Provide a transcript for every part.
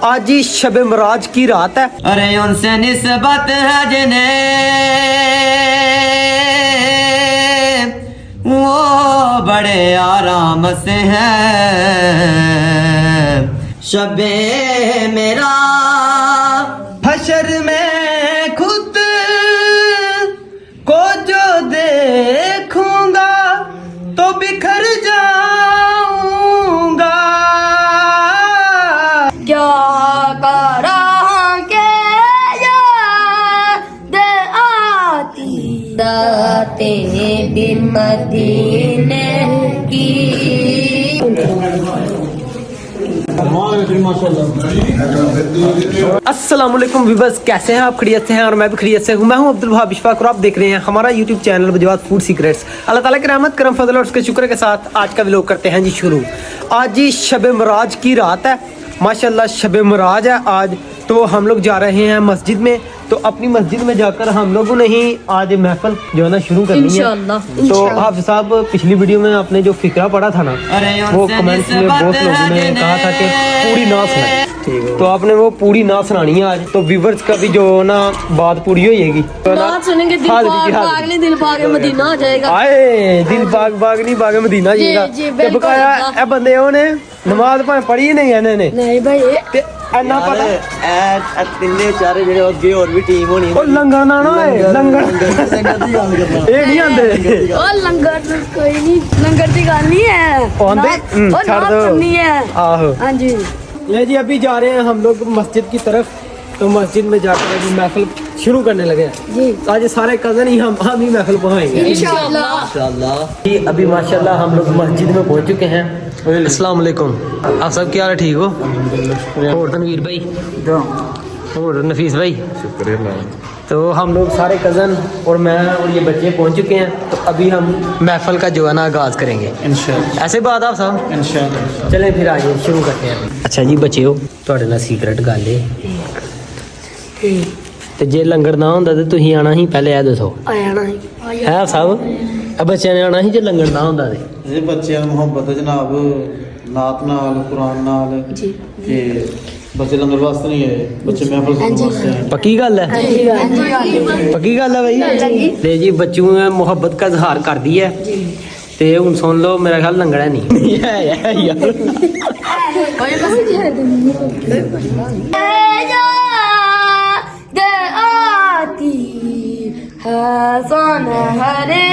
आज ही शब मराज की रात है। अरे उनसे निस्बत है जिन्हें वो बड़े आराम से है। शबे मेरा हशर में खुद को जो देखूंगा तो बिखर जाऊंगा। क्या करा के याद आती दाते बिन मदीने की। अस्सलाम वालेकुम व्यूअर्स, कैसे हैं आप? खैरियत से हैं? और मैं भी खैरियत से हूं। मैं हूं अब्दुल वहाब इशफाक और आप देख रहे हैं हमारा यूट्यूब चैनल बजवाद फूड सीक्रेट्स। अल्लाह ताला की रहमत करम फजल और उसके शुक्र के साथ आज का व्लॉग करते हैं जी शुरू। आज जी शब मराज की रात है, माशाल्लाह शब मराज है आज। तो हम लोग जा रहे हैं मस्जिद में, तो अपनी मस्जिद में जाकर हम लोगों ने ही आज महफिल जो है ना शुरू करनी है। तो हाफिज साहब पिछली वीडियो में आपने जो फिक्रा पढ़ा था ना, वो कमेंट्स में बहुत लोगों ने कहा था कि पूरी ना सुनाए, तो आपने वो पूरी ना सुनानी है आज। तो व्यूवर्स का भी जो ना बात पूरी हो जाएगी। तो बात सुनेंगे दिल पाक मदीना हो जाएगा। आए दिल पाक बाग नहीं बाग मदीना जाएगा। जब बकाया ए बंदे ने नमाज भाਵੇਂ पढ़ी नहीं है इन्होंने नहीं भाई ते इन्ना पता ए तिन्ने चारे जेडे अगे और भी टीम होनी। ओ लंगर ना ना लंगर ਇਹ ਨਹੀਂ ਆਂਦੇ। ओ लंगर कोई नहीं, लंगर की गल नहीं है। आंदे छोड़ दो नहीं है। आहो हाँ जी ये जी अभी जा रहे हैं हम लोग मस्जिद की तरफ। तो मस्जिद में जाकर अभी महफिल शुरू करने लगे हैं जी। आज सारे कजन ही हम ही महफिल पहुंचेंगे इंशाल्लाह। जी अभी माशाल्लाह हम लोग मस्जिद में पहुंच चुके हैं। अस्सलाम वालेकुम, आप सब क्या हाल है? ठीक हो? और तनवीर भाई और नफीस भाई, तो हम लोग सारे कज़न और मैं और ये बच्चे पहुंच चुके हैं। तो अभी हम महफिल का जो है ना आगाज़ करेंगे इंशाल्लाह। ऐसे बात आप सब इंशाल्लाह। चलें फिर आइए शुरू करते हैं। अच्छा जी बच्चों, ਤੁਹਾਡੇ ਨਾਲ सीक्रेट गल है ਤੇ ਜੇ ਲੰਗਰ ਨਾ ਹੁੰਦਾ ਤੇ ਤੁਸੀਂ ਆਣਾ ਸੀ ਪਹਿਲੇ ਇਹ ਦੱਸੋ। आया ना ਹੈ ਸਭ ਇਹ ਬੱਚਿਆਂ ਨੇ ਆਣਾ ਸੀ ਜੇ ਲੰਗਰ ਨਾ ਹੁੰਦਾ ਤੇ ਇਹ ਬੱਚਿਆਂ ਨੂੰ ਮੁਹੱਬਤ ਹੈ ਜਨਾਬ, ਨਾਤ ਨਾਲ ਕੁਰਾਨ ਨਾਲ जी ਕਿ ਬੱਚੇ ਲੰਗਰ ਵਾਸਤੇ ਨਹੀਂ ਆਏ, ਬੱਚੇ ਮਹਿਫਲ ਸੁਣਨ ਵਾਸਤੇ ਆਏ। पक्की गल है? पक्की गल है भाई। ते जी बच्चों ने मोहब्बत का इजहार कर दिया है। ते हुन सुन लो, मेरा ख्याल लंगड़ा नहीं है यार। आती है सुनहरे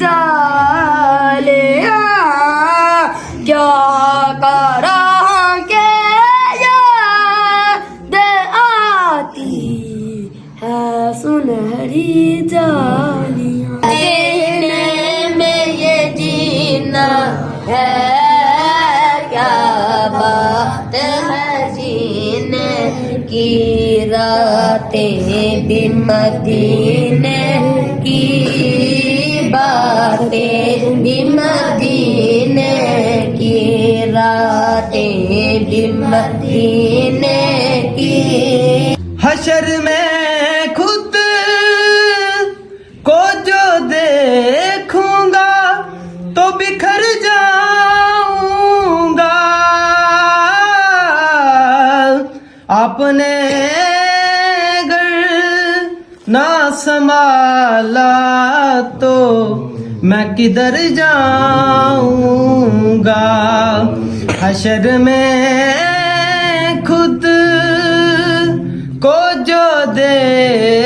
जालिया क्या करा के याद आती है सुनहरी जालिया। जीने में ये जीना है क्या बात है जीने की रातें बिन मदीने की बातें बिन मदीने की रातें बिन मदीने की। हशर में खुद को जो देखूंगा तो बिखर जाऊंगा। आपने ना संभाला तो मैं किधर जाऊंगा। हशर में खुद को जो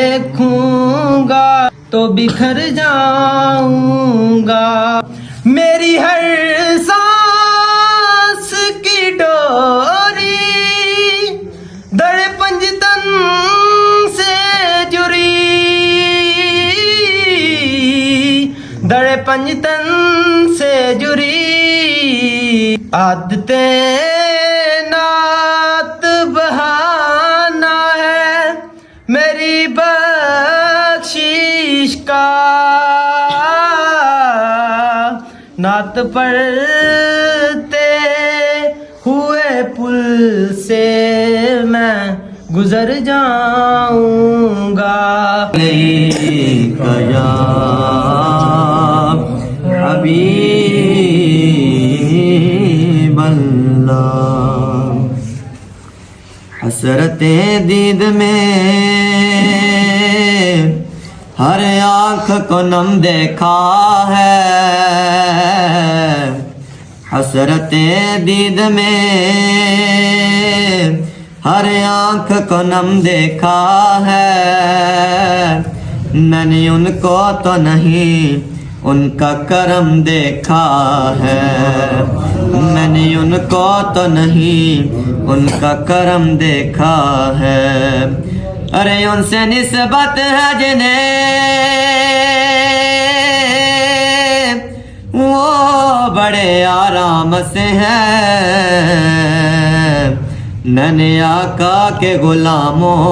देखूंगा तो बिखर जाऊंगा। मेरी हर सांस की डोरी दर पंजतन से जुड़ी, दर पंजतन से जुड़ी। आदतें नात बहाना है मेरी बख्शिश का। नात पढ़ते हुए पुल से मैं गुजर जाऊंगा। कया हबीब अल्लाह। हसरतें दीद में हर आँख को नम देखा है, हसरतें दीद में हर आँख को नम देखा है। मैंने उनको तो नहीं उनका करम देखा है, मैंने उनको तो नहीं उनका करम देखा है। अरे उनसे निस्बत है जिन्हें वो बड़े आराम से हैं। मैंने आका के गुलामों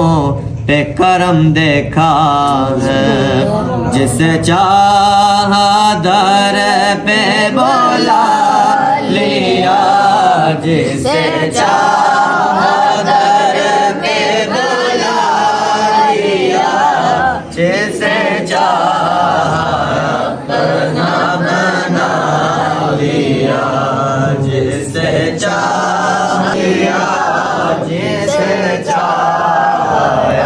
पे करम देखा है, जिसे चाहा दर पे बोला लिया, जिसे चाहा दर पे बोला लिया, जिसे चाहा अपना बना लिया, जिसे चाहा लिया, जिसे चाहा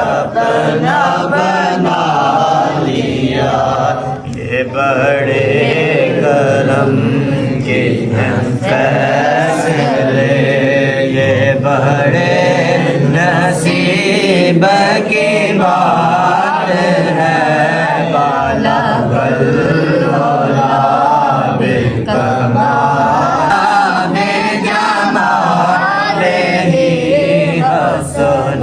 अपना बना लिया। ये बड़े करम के हैं फैसले, ये बड़े नसीब की बात है। बाला बल्ला बिकमाल जमाल ही हसन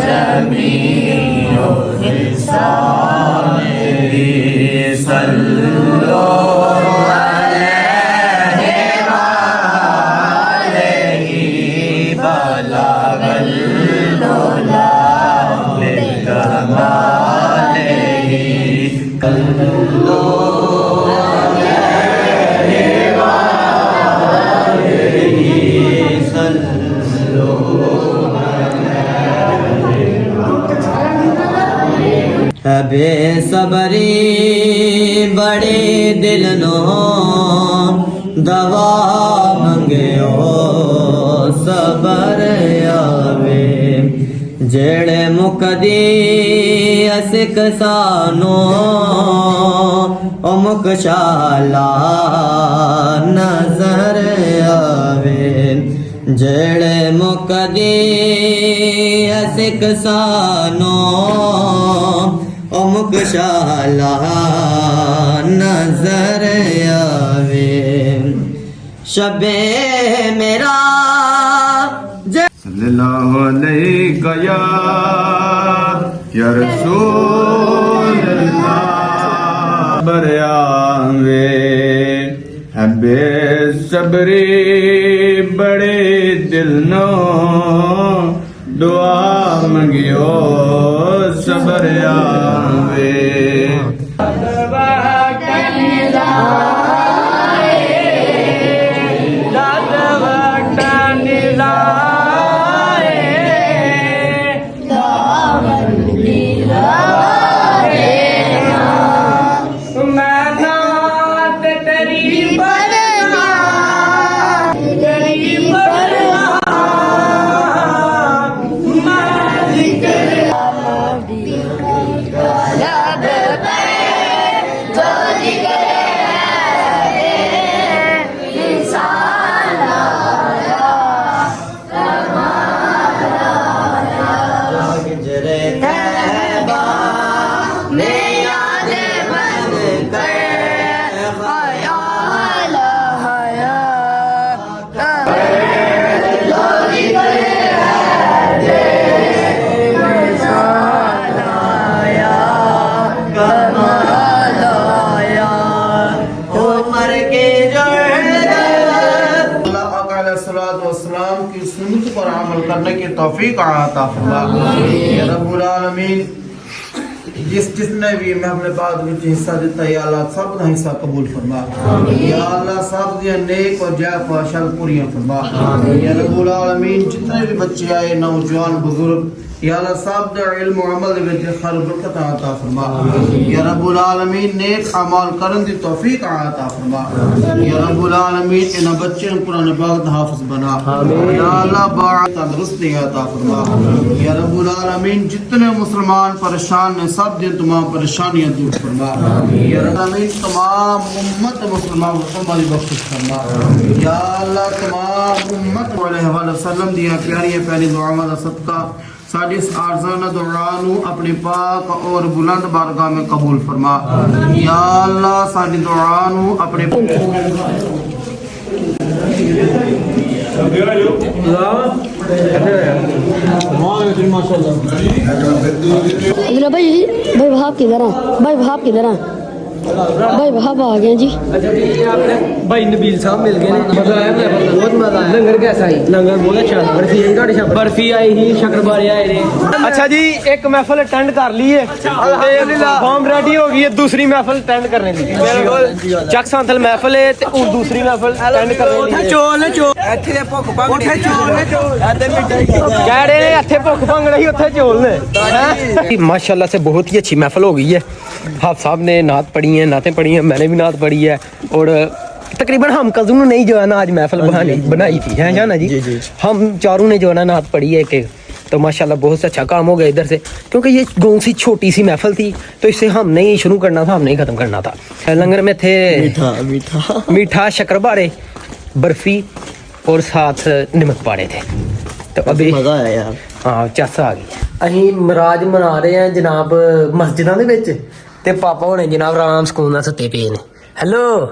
जमीओ हिसानी सल्लो अलैहि बलगल उला बिकमालिही सल्लो अलैहि सल्लो अबे सबरी बड़े दिल नो दवा मंगयो सबर आवे। जेड़े मुकदी असिक सानो ओ मुकशाला नजर आवे। जेड़े मुकदी असिक सानो ओ मुकशाला नजर आवे। शबे मेरा सल्लल्लाहु अलैहि या रसूल अल्लाह बरयावे। अबे सबरी बड़े दिल नो दुआ मंगियो सबर आवे। की सुन्नत पर अमल करने की तौफीक अता फरमा। या रब्बुल आलमीन जिसने भी मैं अपने बाद में हिस्सा दिता या अल्लाह सब का हिस्सा कबूल फरमा या अल्लाह सब दिया नेक और जायज ख्वाहिशां पूरी फरमा या रब्बुल आलमीन जितने भी बच्चे आए नौजवान बुजुर्ग या अल्लाह सब दे इल्म और अमल दे विच खैर बरकत अता फरमा या रब्बुल आलमीन नेक अमल करन दी तौफीक अता फरमा या रब्बुल आलमीन इन बच्चों को कुरान पाक दा हाफिज बना या अल्लाह बात तंदुरुस्ती अता फरमा या रब्बुल आलमीन जितने मुसलमान परेशान ने सब दिन तमाम परेशानियां दूर फरमा या रब्बुल आलमीन तमाम उम्मत मुसलमान मुसलमान की बख्शिश फरमा या अल्लाह तमाम उम्मत अलैहि वसल्लम दी प्यारी प्यारी दुआओं दा सदका साडी इस आरज़ाना दुआ नू अपने पाक और बुलंद बारगाह में कबूल फरमा या अल्लाह साडी दुआ नू अपने अगला भाई भाई किधर हैं भाई किधर हैं भाई आ गए जी। अच्छा जी ये आपने भाई नबील साहब मिल गए मजा आया बहुत मजा आया लंगर कैसा ही लंगर बहुत अच्छा बर्फी आई ਤੁਹਾਡੇ ਸ਼ਾਮ बर्फी आई ही शक्करबारे आए ने अच्छा जी एक महफिल अटेंड कर ली है अल्हम्दुलिल्लाह फॉर्म रेडी हो गई है दूसरी महफिल अटेंड करने की बिल्कुल चक सांथल महफिल है ते और दूसरी महफिल अटेंड करने की चोल ਇੱਥੇ ਦੇ ਭੁੱਖ ਭੰਗ ਉੱਥੇ ਚੋਲ ਨੇ ਇੱਥੇ ਮਿੱਠਾਈ ਕਹਿ ਰਹੇ ਨੇ ਇੱਥੇ ਭੁੱਖ ਭੰਗ ਨਹੀਂ ਉੱਥੇ ਚੋਲ ਨੇ माशाल्लाह से बहुत ही अच्छी महफिल हो गई है हाफ साहब ने नात पढ़ी है नातें पढ़ी हैं मैंने भी नात पढ़ी है और तकरीबन हम कज़नों ने ही जो है ना आज महफिल बनाई थी है जाना जी हम चारों ने जो है ना नात पढ़ी है एक तो माशाल्लाह बहुत अच्छा काम हो गया इधर से क्योंकि ये गौं सी छोटी सी महफिल थी तो इससे हमने ही शुरू करना था हमने ही ख़त्म करना था लंगर में थे मीठा शक्करबारे बर्फ़ी और साथ नमक पाड़े थे तो अभी मजा आया यार हाँ चस आ गई ਅਸੀਂ ਮਰਾਜ ਮਨਾ ਰਹੇ ਹਾਂ ਜਨਾਬ ਮਸਜਿਦਾਂ ਦੇ ਵਿੱਚ ਤੇ ਪਾਪਾ ਹੁਣੇ ਜਨਾਬ ਆਰਾਮ ਸਕੂਨ ਨਾਲ ਸੁੱਤੇ ਪਏ ਨੇ ਹੈਲੋ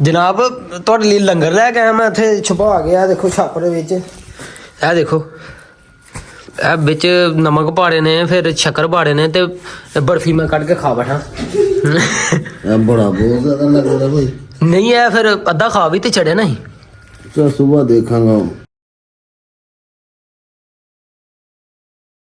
ਜਨਾਬ ਤੁਹਾਡੇ ਲਈ ਲੰਗਰ ਲੈ ਕੇ ਆਇਆ ਮੈਂ ਇੱਥੇ ਛੁਪਾ ਗਿਆ ਦੇਖੋ ਛੱਪ ਦੇ ਵਿੱਚ ਇਹ ਦੇਖੋ ਇਹ ਵਿੱਚ ਨਮਕ ਪਾੜੇ ਨੇ ਫਿਰ ਸ਼ੱਕਰ ਪਾੜੇ ਨੇ ਤੇ ਬਰਫੀ ਮੈਂ ਕੱਢ ਕੇ ਖਾ ਬੈਠਾ बड़ा बहुत ज्यादा लग रहा है भाई ਨਹੀਂ ਇਹ ਫਿਰ ਅੱਧਾ ਖਾ ਵੀ ਤੇ ਚੜਿਆ ਨਹੀਂ चल सुबह देखांगा